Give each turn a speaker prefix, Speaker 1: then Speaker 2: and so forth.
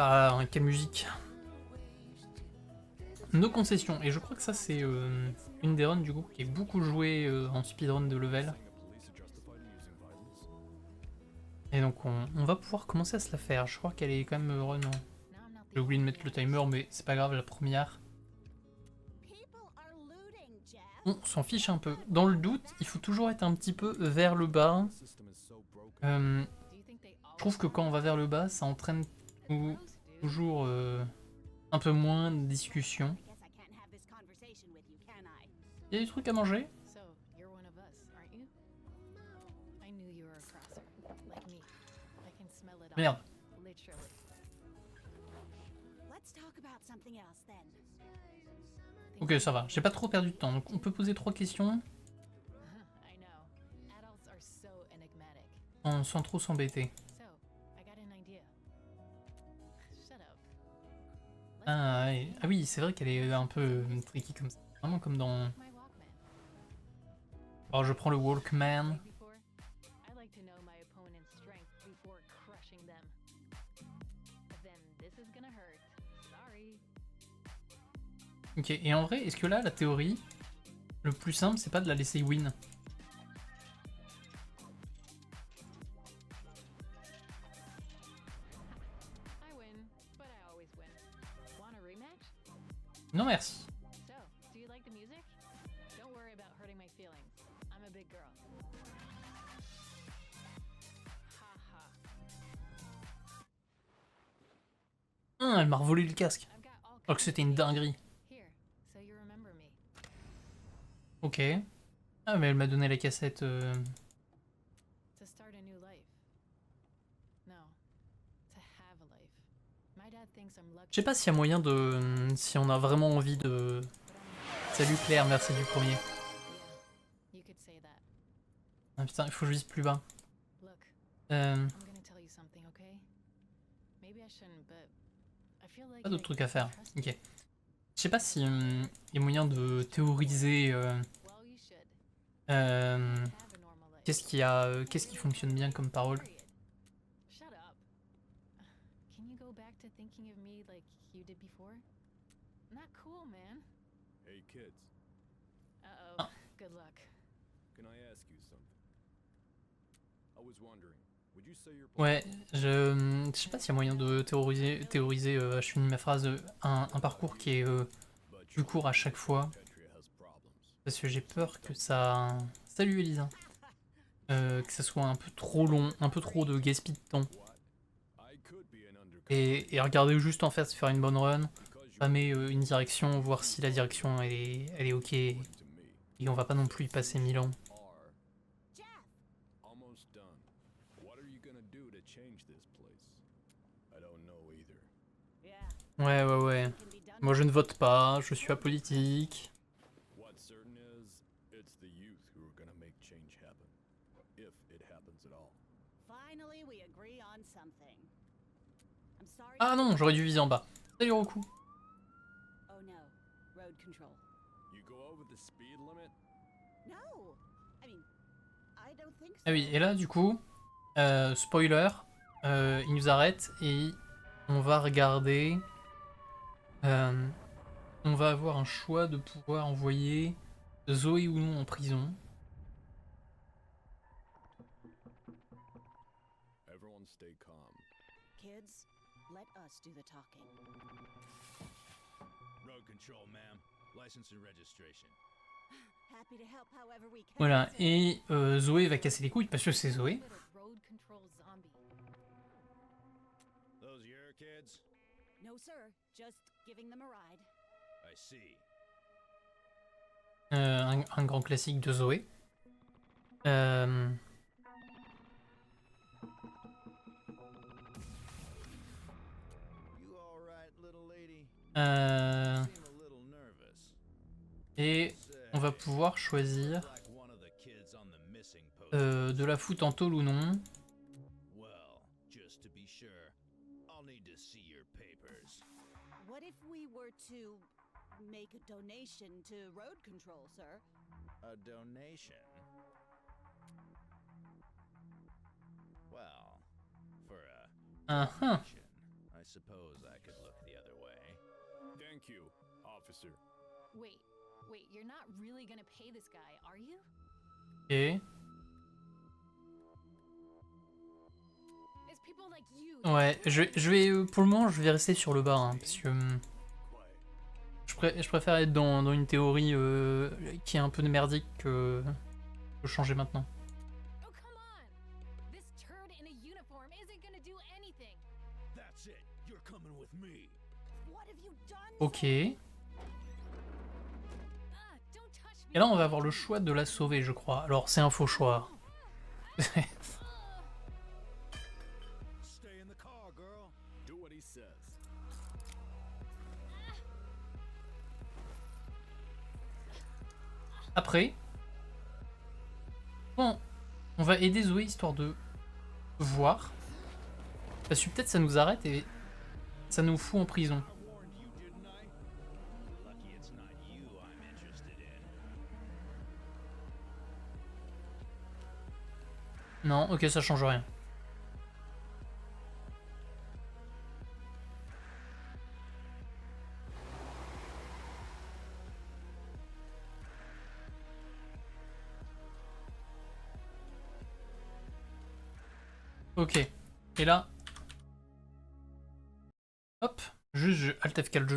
Speaker 1: Ah, quelle musique. Nos concessions. Et je crois que ça, c'est une des runs du coup qui est beaucoup jouée en speedrun de level. Et donc, on va pouvoir commencer à se la faire. Je crois qu'elle est quand même run. J'ai oublié de mettre le timer, mais c'est pas grave, la première. On s'en fiche un peu. Dans le doute, il faut toujours être un petit peu vers le bas. Je trouve que quand on va vers le bas, ça entraîne toujours un peu moins de discussion. Il y a des trucs à manger? Merde. Ok, ça va. J'ai pas trop perdu de temps. Donc on peut poser 3 questions sans trop s'embêter. Ah, ouais. Ah oui, c'est vrai qu'elle est un peu tricky comme ça. Vraiment comme dans... Alors je prends le Walkman. Ok, et en vrai, est-ce que là, la théorie, le plus simple, c'est pas de la laisser win? Non merci. Ah, elle m'a revolé le casque. Alors que c'était une dinguerie. Ok. Ah, mais elle m'a donné la cassette. Je sais pas s'il y a moyen de... Si on a vraiment envie de... Salut Claire, merci du premier. Ah putain, il faut que je vise plus bas. Pas d'autres trucs à faire. Ok. Je sais pas si y a moyen de théoriser qu'est-ce qui fonctionne bien comme parole.
Speaker 2: Hey kids,
Speaker 1: Ah,
Speaker 2: can I ask you something? I was wondering, would you say you're
Speaker 1: ouais, je sais pas s'il y a moyen de théoriser je finis ma phrase, un parcours qui est
Speaker 2: but
Speaker 1: plus
Speaker 2: you
Speaker 1: court à chaque fois.
Speaker 2: Petria has problems.
Speaker 1: Parce que j'ai peur que ça... Salut Elisa. Que ça soit un peu trop long, un peu trop de gaspille de temps.
Speaker 2: What? I could be an undercover
Speaker 1: Et regarder juste en fait se faire une bonne run,
Speaker 2: because you're
Speaker 1: spammer une direction, voir si la direction elle est ok. Et
Speaker 2: to me.
Speaker 1: on va pas non plus y passer 1000 ans.
Speaker 2: Are almost done. What are you gonna do to change this place? I don't know either.
Speaker 1: Ouais, ouais, ouais. Moi je ne vote pas, je suis apolitique.
Speaker 2: What's certain is, it's the youth who are gonna make change happen. If it happens at all.
Speaker 3: Finally, we agree on something. I'm sorry.
Speaker 1: Ah non, j'aurais dû viser en bas. Salut Roku.
Speaker 3: Oh no, road control.
Speaker 2: You go over the speed limit?
Speaker 3: No, I mean, I don't think so.
Speaker 1: Ah oui, et là du coup, spoiler, il nous arrête et on va regarder. On va avoir un choix de pouvoir envoyer Zoé ou non en prison.
Speaker 2: Everyone stay calm.
Speaker 3: Kids, let us do the talking.
Speaker 4: Road control, ma'am. License and registration.
Speaker 3: Happy to help however we can.
Speaker 1: Voilà, et Zoé va casser les couilles parce que c'est Zoé.
Speaker 4: Those your kids?
Speaker 3: No, sir, just giving them a ride.
Speaker 4: I see.
Speaker 1: Un grand classique de Zoé. Euh,
Speaker 4: You all right, little lady?
Speaker 1: euh,
Speaker 4: Seem a little nervous.
Speaker 1: et on va pouvoir choisir
Speaker 4: Like one of the kids on the missing poster.
Speaker 1: de la foutre en tôle ou non.
Speaker 4: Well, just to be sure, I'll need to see your papers.
Speaker 3: What if we were to make a donation to road control, sir?
Speaker 4: A donation? Well, for a
Speaker 1: Ah, ah.
Speaker 4: donation, I suppose I could look the other way.
Speaker 2: Thank you, officer.
Speaker 5: Wait, you're not really gonna pay this guy, are you?
Speaker 1: Ok.
Speaker 5: It's people like you.
Speaker 1: Ouais, je vais pour le moment, je vais rester sur le bar, hein, parce que je préfère être dans une théorie qui est un peu merdique que changer maintenant.
Speaker 5: Oh, come on! This turd in a uniform isn't gonna do anything.
Speaker 4: That's it. You're coming with me.
Speaker 3: What have you done?
Speaker 1: Ok. Et
Speaker 5: Don't touch me.
Speaker 1: là, on va avoir le choix de la sauver, je crois. Alors, c'est un faux choix.
Speaker 4: Stay in the car, girl.
Speaker 2: Do what he says.
Speaker 1: Après, bon, on va aider Zoé histoire de voir. Parce que peut-être ça nous arrête et ça nous fout en prison.
Speaker 4: I warned you, didn't I? Lucky it's not you I'm interested in.
Speaker 1: Non, ok, ça change rien. Ok. Et là... Hop. Juste, je Alt F4 le jeu.